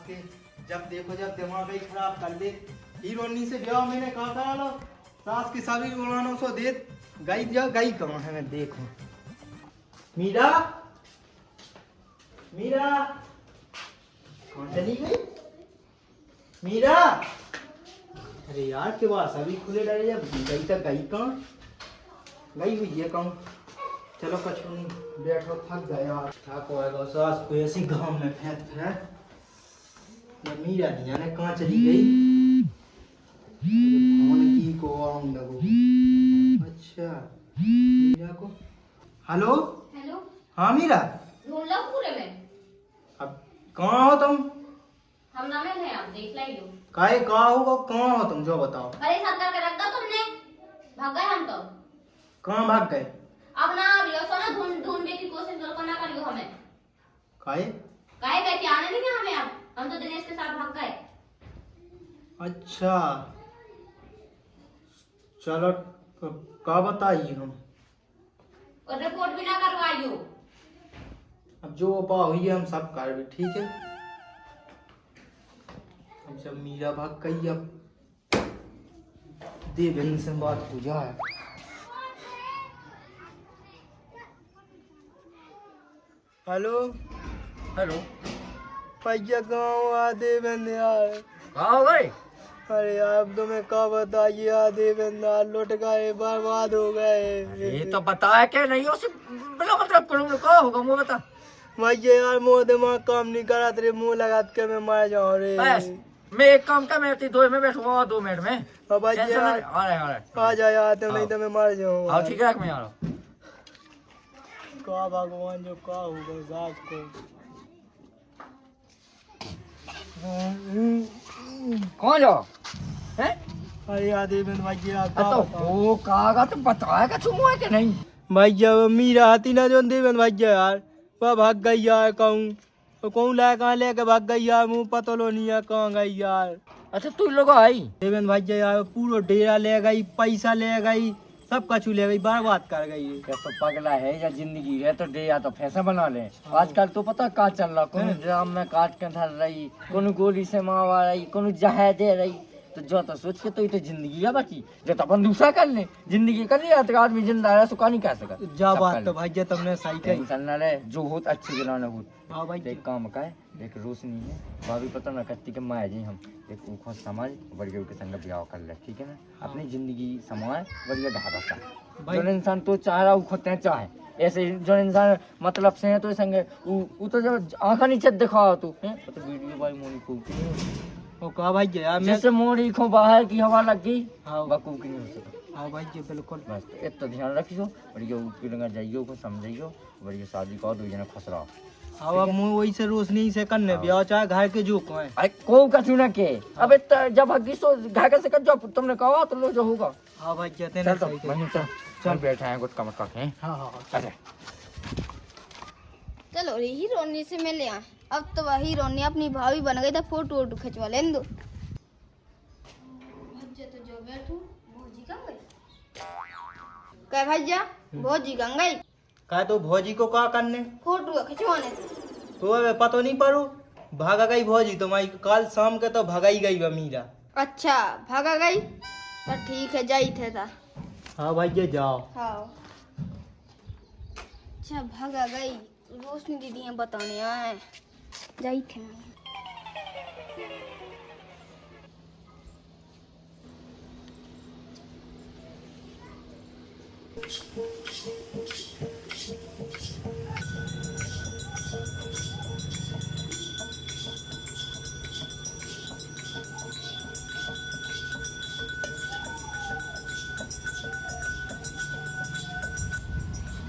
के जब देखो जब दिमाग ही खराब कर ले। हीरोनी से ब्याह मैंने कहा था लो सास की सभी उड़ानों से दे गई जा गई कहाँ है मैं देखूं। मीरा मीरा कौन चली गई मीरा? अरे यार के बाद सभी खुले डरे जब गई तक गई कहाँ गई हुई है कहूँ। चलो कुछ नहीं बैठो थक गया यार थक होएगा सास को ऐसी गाँव में फेंक फेंक। मीरा नहीं जाने कहाँ चली गई। फोन की को आऊं लगो। अच्छा मीरा को हेलो हेलो। हाँ मीरा ढूंढ लो पूरे में। अब कहाँ हो तुम? हम ना में हैं आप देख लाई लो। काहे कहाँ होगा कहाँ हो तुम जो बताओ। अरे साथ करके रख दो तुमने। भाग गए हम तो। कहाँ भाग गए? अब ना अभियो सो ना ढूंढने की कोशिश करो ना करियो हमें। काहे कहते आने नहीं हमें अब हम तो दिनेश के साथ भाग गए। अच्छा चलो का बताइए हम और रिपोर्ट भी ना करवाइयो। अब जो उपाय हुई है हम सब कर भी ठीक है। हम सब मीरा भाग गई अब देवेंद्र से बात हो जाए। हेलो हेलो भैया गाँव आ देवेंद्र यार। कहाँ हो गए? अरे यार अब तुम्हें क्या बताइए यार देवेंद्र यार लुट गए बर्बाद हो गए। ये तो बताया क्या नहीं उसे बिना मतलब करूँ कहाँ होगा मुँह बता। भैया यार मोह दिमाग काम नहीं करा तेरे मुंह लगा के मैं मर जाऊँ रे। बस मैं एक काम का मैं दो में बैठूंगा 2 मिनट में। अब भैया टेंशन यार नहीं, आ रहे आ जा यार तुम नहीं तो मैं मर जाऊँ। आओ ठीक है मैं आ रहा हूँ। का भगवान जो का होगा सास को। कौन जाओ हैं? अरे यार देवेंद्र भैया तो वो कहा तो बताएगा तुम है कि नहीं? भैया मीरा आती ना जो देवेंद्र भैया यार वह भाग गई यार कहूँ कहूँ लाए कहाँ लेके भाग गई यार मुँह पता लो नहीं है कहाँ गई यार। अच्छा तू लोग आई देवेंद्र भैया यार पूरा डेरा ले गई पैसा ले गई सब कछु ले गई बर्बाद कर गई। क्या तो पगला है या जिंदगी है तो दे या तो फैसा बना ले। आजकल तो पता का चल रहा कौन ड्राम में काट के धर रही कौन गोली से मारवा रही कौन जहर दे रही। तो जो तो सोच के तो ये तो जिंदगी है बची जो तो अपन दूसरा कर ले जिंदगी कर लिया तो आदमी जिंदा रह सुखा नहीं कह सका। जा बात तो भैया तुमने सही कही। टेंशन न रहे जो होत अच्छी जलाना हो। हाँ भाई देख काम का है देख रोशनी है भाभी पता ना कत्ती के माया जी हम देख उनको समझ बढ़िया के संग ब्याह कर ले ठीक है ना। अपनी जिंदगी समाए बढ़िया ढाबा का जो इंसान तो चाह रहा खुद चाहे ऐसे जो इंसान मतलब से है तो संगे वो तो जब आंखा नीचे दिखाओ तू है तो वीडियो भाई मोनी को ओ का भाई यार मैं जैसे मोरी को बाहर की हवा लग गई हाँ बकूफ की नहीं हो सकता। हाँ भाई जी बिल्कुल बस इतना ध्यान रखियो बढ़िया उसकी लगा जाइयो को समझियो बढ़िया शादी करो 2 जना खुश रहो। हाँ अब मुँह वही से रोशनी से करने ब्याह चाहे घर के जो कहें। अरे को कछु ना के अब इतना जब हगी सो घर का से कर जो तुमने कहा तो लो जो होगा। हाँ भाई कहते चल हैं तो सही कही। मनु चल बैठा है कुछ कम का हैं। हाँ हाँ अरे चलो रे हीरोनी से मिले आ। अब तो वही हीरोनी अपनी भाभी बन गई तो फोटो वोटो खिंचवा लें दो। भज्जा तो जो बैठू भौजी कहाँ गई? क्या भज्जा भौजी कहाँ गई? कहा तो भौजी को क्या करने फोटो खिंचवाने तो अब पता नहीं पड़ो भागा गई भौजी तुम्हारी कल शाम के तो भगाई गई बा मीरा। अच्छा भागा गई तो ठीक है जाई थे था। हाँ भाई जाओ। हाँ अच्छा भागा गई रोशनी दीदी हैं बताने आए जाई थे।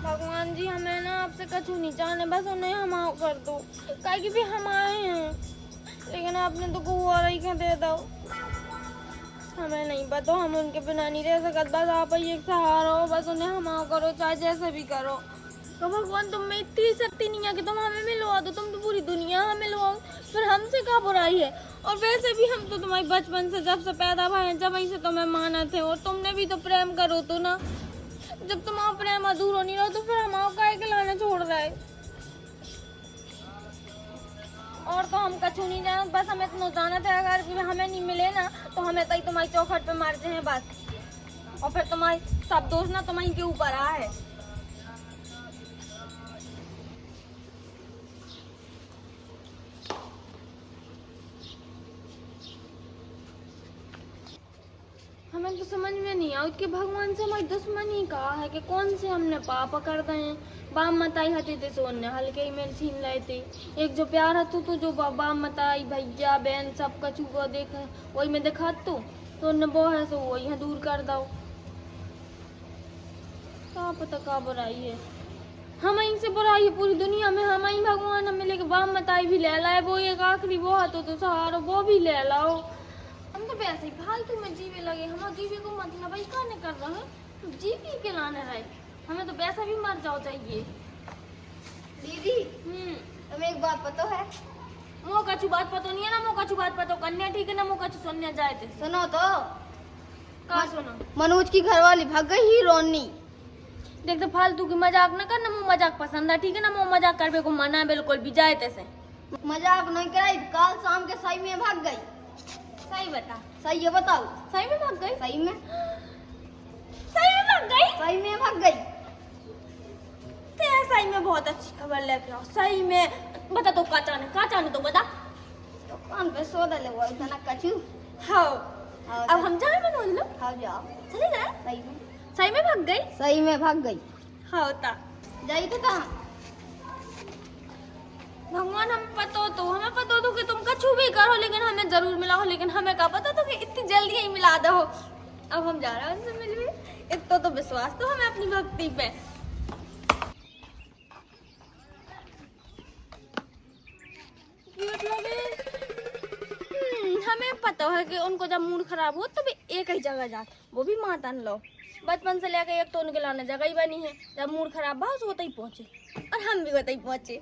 भगवान जी हमें ना आपसे कछु नहीं चाहने बस उन्हें हम आओ कर दो काहे कि भी हम आए हैं लेकिन आपने तो को और ही दे दो। हमें नहीं पता हम उनके बिना नहीं रह सकते बस आप ही एक सहारा हो बस उन्हें हम आओ करो चाहे जैसे भी करो। तो भगवान तुम में इतनी शक्ति नहीं है कि तुम हमें मिलवा दो तुम तो पूरी दुनिया हमें मिलवाओ फिर हमसे क्या बुराई है। और वैसे भी हम तो तुम्हारी बचपन से जब से पैदा हुए हैं जब वहीं से तुम्हें माना थे और तुमने भी तो प्रेम करो तो ना जब तुम्हारा प्रेम अधूरा नहीं रहो तो फिर हम काहे के लाना छोड़ रहा है। और तो हम कछु नहीं जाना, बस हमें इतना जाना था अगर भी हमें नहीं मिले ना तो हमें तई तुम्हारी चौखट पे मार हैं बस, और फिर तुम्हारी सब दोस्त ना तुम्हारी के ऊपर आ है। हमें तो समझ में नहीं आया कि भगवान से हमारी दुश्मनी कहा है कि कौन से हमने पाप कर दे हैं। बाप मताई हती थे सोने हल्के ही में छीन रहे थे, एक जो प्यार हतु तो जो बाप मताई भैया बहन सब कछु को देख वही में देखा तो उन्हें वो है सो वही है दूर कर दो। क्या पता क्या बुराई है, हम ही से बुराई है पूरी दुनिया में, हम ही भगवान हमें लेके बाप मताई भी ले लाए, वो एक आखिरी वो हतो तो सहारा वो भी ले लाओ। हम तो वैसे ही फालतू में जीवे लगे, हम जीवे को मतलब भाई क्या नहीं कर रहे हैं, जीवी के लाने रहे, हमें तो वैसा भी मर जाओ चाहिए। दीदी तुम्हें एक बात पता है? मुँह कछु बात पता नहीं है ना, मुँह कछु बात पता कन्या ठीक है ना, मुँह कछु सुनने जाए थे। सुनो तो, का सुनो? मनोज की घरवाली भाग गई हीरोनी। देख तो फालतू की मजाक न कर ना, मुँह मजाक पसंद है ठीक है ना, मुँह मजाक करने को मना बिल्कुल भी जाए थे। मजाक नहीं कराई, कल शाम के सही में भाग गई। सही बता, सही है बताओ। सही में भाग गई? सही में, सही में भाग गई? सही में भाग गई। तेरा सही में बहुत अच्छी खबर लेके आओ, सही में बता तो का चाहने तो बता। तो कान पे सोदा ले वो इतना कछु। हाँ हाँ, अब हम जाए मनोज लो, हाँ जाओ। चले जाए। सही में भाग गई? सही में भाग गई। हाँ होता जाई तो कहाँ? भगवान हमें पता तो कि तुम कछु भी करो लेकिन हमें जरूर मिला हो, लेकिन हमें क्या पता तो कि इतनी जल्दी ही मिला दो। अब हम जा रहे हैं उनसे मिलने, इतना तो विश्वास तो हमें अपनी भक्ति पे। क्यूट लगे। हमें पता है कि उनको जब मूड खराब हो तो भी एक ही जगह जाते, वो भी मातन लो। बचपन से लेकर एक तो उनके लाने जगह ही बनी है, जब मूड खराब हुआ तो ही पहुंचे, और हम भी होते ही पहुंचे।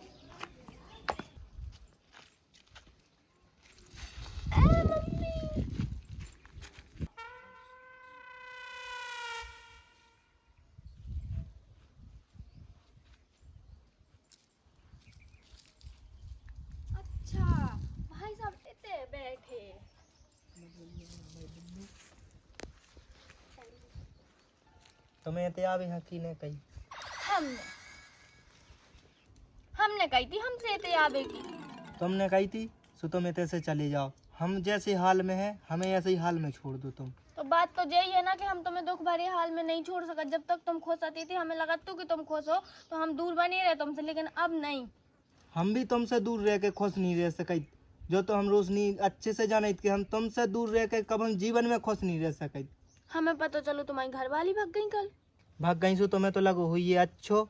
अच्छा भाई साहब इतने बैठे, तुम्हें तो आ भी हकी ने कही, हमने कही थी हमसे इतने आवे की। तुमने कही थी सो तुम इतने से चले जाओ, हम जैसे हाल में है हमें ऐसे ही हाल में छोड़ दो तुम। तो बात तो यही है ना कि हम तुम्हें दुख भरे हाल में नहीं छोड़ सका, जब तक तुम खुश आती थी हमें लगा कि तुम खुश हो तो हम दूर बने रहे तुमसे, लेकिन अब नहीं। हम भी तुमसे दूर रह के खुश नहीं रह सके, जो तो हम रोशनी अच्छे से जाने कि हम तुमसे दूर रह के कब हम जीवन में खुश नहीं रह सके। हमें पता चलो तुम्हारी घरवाली भाग गई कल। भाग गई सो तुम्हें तो लगो हुई है अच्छो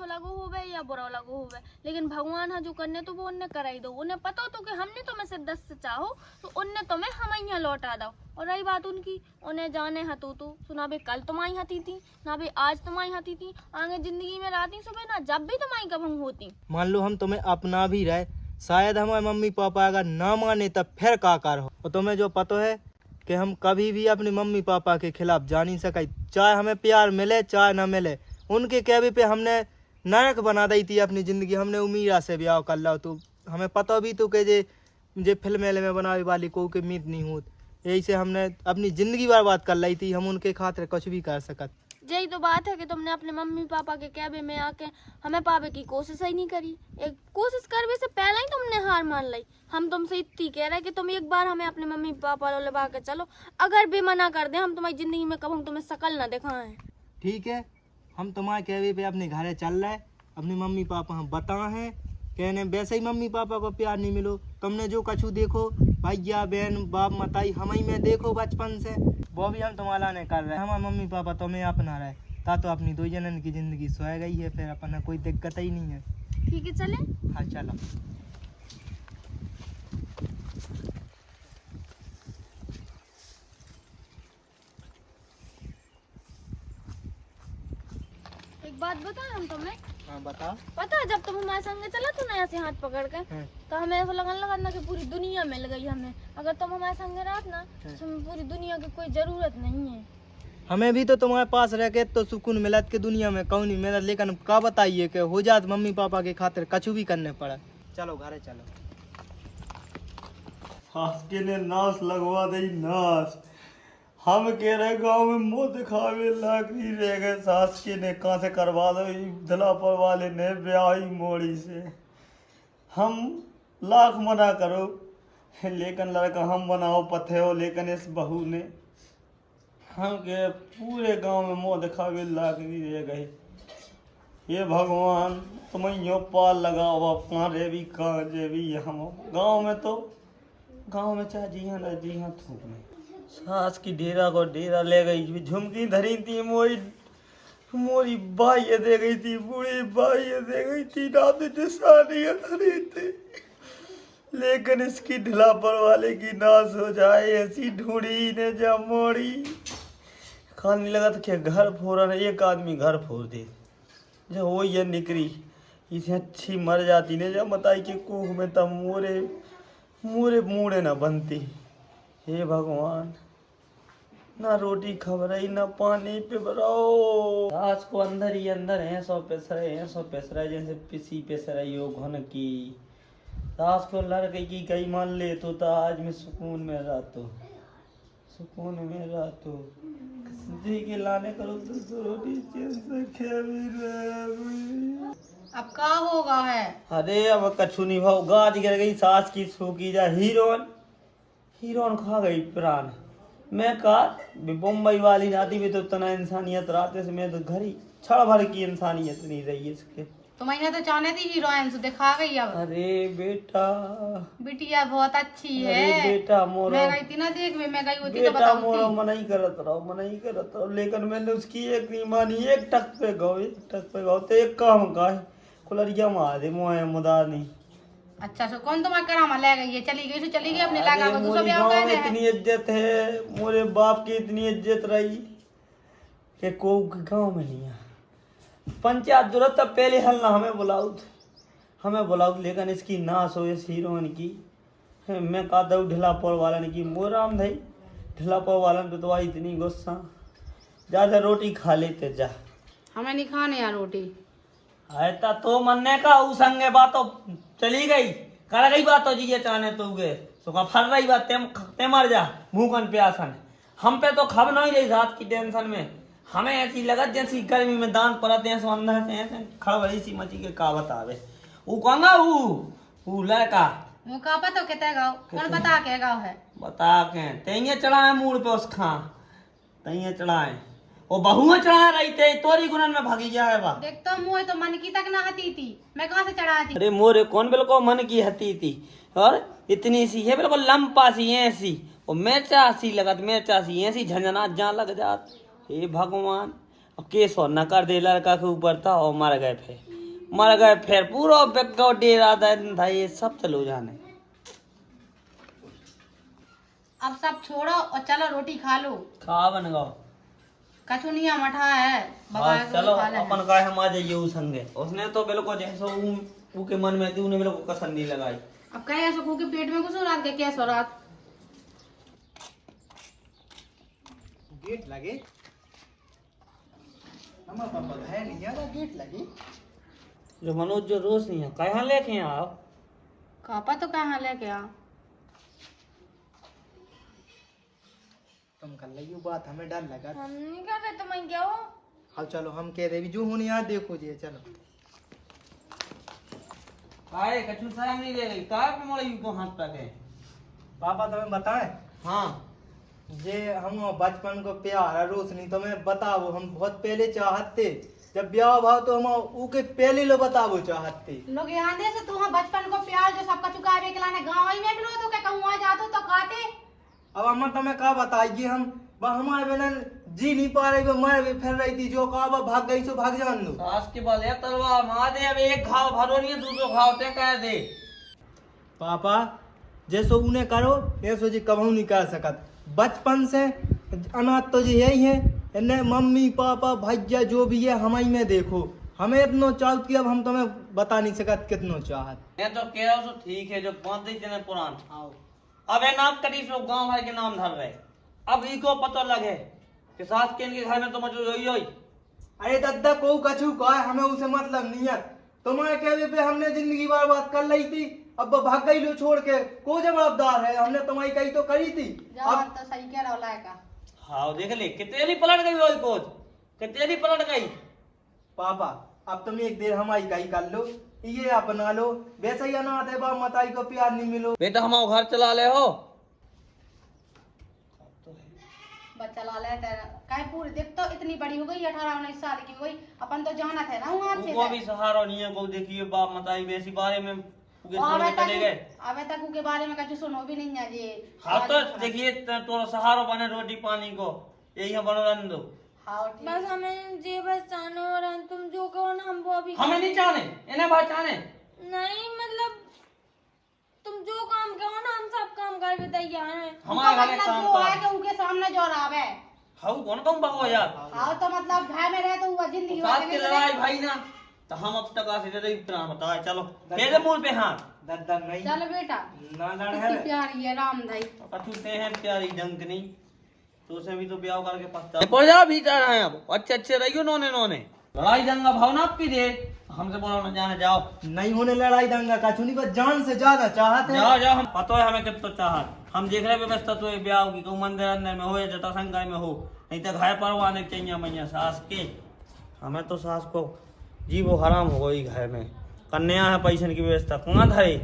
लगो होवे या बुरा लगो होवे, लेकिन भगवान है जो करने तो वो उन्हें कराई दो। उन्हें पता तो कि हमने तुम्हें शिद्दत से चाहो तो उन्हें तुम्हें हम यहाँ लौटा दो। और रही बात उनकी, उन्हें जाने हतू तो सुना भी कल तुम्हारी हती थी ना भी आज तुम्हारी हती थी, आगे जिंदगी में राती सुबह ना जब भी तुम्हारी कब हम होती। मान लो हम तुम्हें अपना भी रहे, शायद हमारे मम्मी पापा अगर ना माने तब फिर काकार हो। और तुम्हें जो पता है कि हम कभी भी अपने मम्मी पापा के खिलाफ जा नहीं सके, चाहे हमें प्यार मिले चाहे ना मिले। उनके कहवे पे हमने नायक बना दी थी अपनी ज़िंदगी, हमने उमीरा से ब्याह कर लो। तो हमें पता भी तो कि जे फिल्म में बनाने वाली को के उम्मीद नहीं होती, यही से हमने अपनी ज़िंदगी बर्बाद कर ली थी। हम उनके खातिर कुछ भी कर सकत। यही तो बात है कि तुमने अपने मम्मी पापा के कहवे में आके हमें पावे की कोशिश ही नहीं करी। एक कोशिश करने से पहले ही तुमने हार मान ली। हम तुमसे इतनी कह रहे हैं कि तुम एक बार हमें अपने मम्मी पापा को लगा के चलो, अगर भी मना कर दे हम तुम्हारी जिंदगी में कब हम तुम्हें शकल ना दिखाएं। ठीक है, हम तुम्हारे कहवे पे अपने घरे चल रहे, अपने मम्मी पापा हम बता हैं कहने वैसे ही मम्मी पापा को प्यार नहीं मिलो। तुमने जो कछु देखो भैया बहन बाप मताई हम ही में देखो बचपन से, वो भी हम तुम्हारा नहीं कर रहे। हमारे मम्मी पापा तुम्हें अपना रहे ता तो अपनी दो जनन की जिंदगी सोए गई है, फिर अपना कोई दिक्कत ही नहीं है। ठीक है चले। हाँ चलो। एक बात बताएं हम तुम्हें। हाँ बता। पता है जब तुम हमारे संग चला तो ना ऐसे हाथ पकड़ के, तो हमें ऐसा लगने लगा ना कि पूरी दुनिया मिल गई हमें। अगर तुम हमारे संग रहत ना तो हमें पूरी दुनिया की कोई जरूरत नहीं है। हमें भी तो तुम्हारे पास रह के तो सुकून मिलत के दुनिया में कौन नहीं मिलत, लेकिन का बताइए कि हो जात मम्मी पापा के खातिर कछु भी करने पड़ा। चलो घरे चलो। सास के ने नाश लगवा दई नाश। हम कह रहे गांव में मुंह दिखावे लाकड़ी रह गए, सास के ने कहाँ से करवा दो दलापर वाले ने ब्याही मोड़ी से। हम लाख मना करो लेकिन लड़का हम बनाओ पथे हो, लेकिन इस बहू ने हम के पूरे गांव में मुंह दिखावे लाकड़ी रह गई। ये भगवान तुम्हें यो पाल लगाओ कहाँ रेवी कहाँ जेवी हम गांव में तो गांव में चाहे जी हाँ जी हाँ थूक में। सास की डेरा को डेरा ले गई, झुमकी धरी थी मोरी बाई दे गई थी, बूढ़ी बाई दे गई थी, रात निशानियां धरी थी। लेकिन इसकी ढिलापर वाले की नाश हो जाए ऐसी ढूंढी ने जब मोड़ी। खाने लगा तो क्या घर फोड़ा ना, एक आदमी घर फोड़ दे जब वो ये निकली इसे अच्छी मर जाती ने जब बताई कि कुख में तब मोरे मोरे मूड़े न बनती। हे भगवान ना रोटी खबराई ना पानी पिबराओ। सास को अंदर ही अंदर है सौ पेसरा जैसे पिसी पेसराई हो घन की। सास को लड़ गई कई मान ले तो आज में सुकून में रहतो जी के लाने करो तो रोटी चैन से खेवी रहे। अब का होगा है? अरे अब कछु नहीं भाव, गाज गिर गई सास की सूखी जा हीरोन खा गई प्राण। मैं कहा बम्बई वाली नाती में तो इतना इंसानियत रात से मैं तो घर ही छड़ भर की इंसानियत नहीं रही इसके। तो मैंने तो चाहने थी हीरोइन से दिखा गई अब। अरे बेटा बिटिया बहुत अच्छी है। अरे बेटा मोरो मैं गई थी ना देख में, मैं गई होती तो बेटा बताऊंगी। मोरो मना ही करत रहो लेकिन मैंने उसकी एक नहीं मानी। एक टक पे गाओ तो एक काम का है कुलरिया मार दे मोए मुदार नहीं। अच्छा सो कौन तुम्हारा करामा ले गई है? चली गई अपने लागा अरे को मोरे दूसरा ब्याह गाँव कर में दे। इतनी इज्जत है, मोरे बाप की इतनी इज्जत रही कि को गांव में नहीं है। पंचायत जरूरत तब पहले हल ना हमें बुलाऊ लेकिन इसकी नाश हो इस हीरोइन की। मैं कहा दऊ ढिलापुर वाला ने की मोराम भाई ढिलापुर वाला ने तो इतनी गुस्सा ज्यादा रोटी खा लेते जा। हमें नहीं खाने यार रोटी। ऐसा तो मनने का ऊ संगे बातों चली गई कर गई बातों जी ये चाहने तो गे सुखा फर रही बात ते मर जा भूखन प्यासन। हम पे तो खब नहीं रही रात की टेंशन में। हमें ऐसी लगत जैसी गर्मी में दान पड़ते हैं सो अंदर से ऐसे खड़बड़ी सी मची के का बतावे ऊ कहंगा ऊ लड़का वो का पता कहते गाँव कौन बता के गाँव है? बता के तेंगे चढ़ाए मूड पे उस खां तेंगे चढ़ाए वो बहुआ चढ़ा रही थे तोरी गुनन में भागी जाए बा। देख तो मुँह तो मन की तक ना हती थी, मैं कहाँ से चढ़ाती? अरे मोरे कौन बिल्कुल मन की हती थी और इतनी सी है बिल्कुल लंपा सी ऐसी और मिर्चा सी ऐसी झंझना जहाँ लग जात। हे भगवान अब केस और न कर दे लड़का के ऊपर था और मर गए फिर पूरा बेगो डेरा था ये सब चलो जाने। अब सब छोड़ो और चलो रोटी खा लो। खा बन गो कचुनिया मठा है बस चलो अपन का हम आ जाइए उस संगे। उसने तो बिल्कुल जैसे ऊ के मन में थी उन्हें बिल्कुल कसर नहीं लगाई। अब कहे ऐसा के पेट में कुछ हो रात के क्या सो रात गेट लगे हम पापा है नहीं यार गेट लगे जो मनोज जो रोज नहीं है कहाँ लेके आओ कापा तो कहाँ लेके आ तुम कर लगी बात हमें डर लगा। हम नहीं कर रहे तो मैं क्या हो? हाँ चलो हम कह रहे जो होने यार देखो जी चलो आए कछु साहब नहीं ले गई कार पे मोड़ा यूं को हाथ पकड़े पापा तुम्हें बताएं। हाँ जे हम बचपन को प्यार है रोशनी तुम्हें बताओ हम बहुत पहले चाहते जब ब्याह भाव तो हम ऊके पहले लो बताओ चाहते लोग यहाँ दे से तू बचपन को प्यार जो सबका चुकावे के लाने गाँव में भी लो तो क्या कहूँ जातो तो खाते। अब हम तुम्हें क्या बताइए हम हमारे बिना जी नहीं पा रही मर भी फिर रही थी जो कहा भाग गई सो भाग जान दो सास के बल तलवार मार दे अब एक घाव भरो नहीं दूसरो घाव ते कह दे पापा जैसो उन्हें करो ऐसो जी कबहू नहीं कर सकत। बचपन से अनाथ तो जी यही है इन्हें मम्मी पापा भैया जो भी है हम ही में देखो हमें इतना चाहत कि अब हम तुम्हें बता नहीं सकत कितनो चाहत। मैं तो कह रहा हूँ ठीक है जो 5 दिन पुरान आओ अब ये नाम कटी सो गाँव भाई के नाम धर रहे अब इको पता लगे कि सास के इनके घर में तो मजो योई। अरे दादा को कछु कहा हमें उसे मतलब नहीं है तुम्हारे कहने पे हमने जिंदगी बर्बाद कर ली थी अब वो भाग गई लो छोड़ के, को जवाबदार है? हमने तुम्हारी कही तो करी थी। जवाब तो सही कह रहा है का। हाँ देख ले कितनी पलट गई वो कोच, कितनी पलट गई। पापा अब तुम एक देर हमारी कही कर लो, ये अपना लो, वैसे ही अनाथ है बाप मताई को प्यार नहीं मिलो। बेटा हम घर चला ले हो, बच्चा ला ले काय पूरी देख तो इतनी बड़ी हो गई 18-19 साल की हो गई, अपन तो जाना थे ना वहाँ से। उनको भी सहारा नहीं है, को देखिए बाप मताई वैसी बारे में चले गए। अबे तक के बारे में कुछ सुनो भी नहीं है जी। हाँ तो देखिए तो सहारा बने रोटी पानी को, यही हम बनो रहने दो। हाँ ठीक। बस हमें जे बस जाने और तुम जो कहो ना हम वो अभी हमें नहीं चाहने, इन्हें बात चाहने नहीं, मतलब तुम जो काम कहो ना हम सब काम कर भी तैयार हैं। हमारे घर मतलब काम वो है कर। कि उनके सामने जो रावे। हाँ कौन कौन भागो यार, हाँ तो मतलब घर में रहे तो वो जिंदगी साथ भर की लड़ाई भाई ना, तो हम अब तक आसे दे इतना बताया। चलो तेरे मुंह पे हाथ दादा नहीं चल बेटा, ना लड़ कितनी है। प्यारी है राम भाई। कछूते हैं प्यारी डंक नहीं, तो उसे भी तो ब्याह करके पछता पड़ जा भीतर है। अब अच्छे अच्छे रहियो नोने नोने, लड़ाई दंगा भावना आपकी दे, हमसे बोलो न जाने जाओ। नहीं होने लड़ाई दंगा का चुनी, बस जान से ज्यादा चाहते हैं। जाओ जाओ, हम पता है हमें कितना चाहत, हम देख रहे व्यवस्था तो ब्याह की, कहूँ मंदिर अंदर में हो या जटा संकाय में हो, नहीं तो घर परवाने चाहिए मैया सास के। हमें तो सास को जी वो हराम हो गई घर में, कन्या है पैसे की व्यवस्था कौन धरे,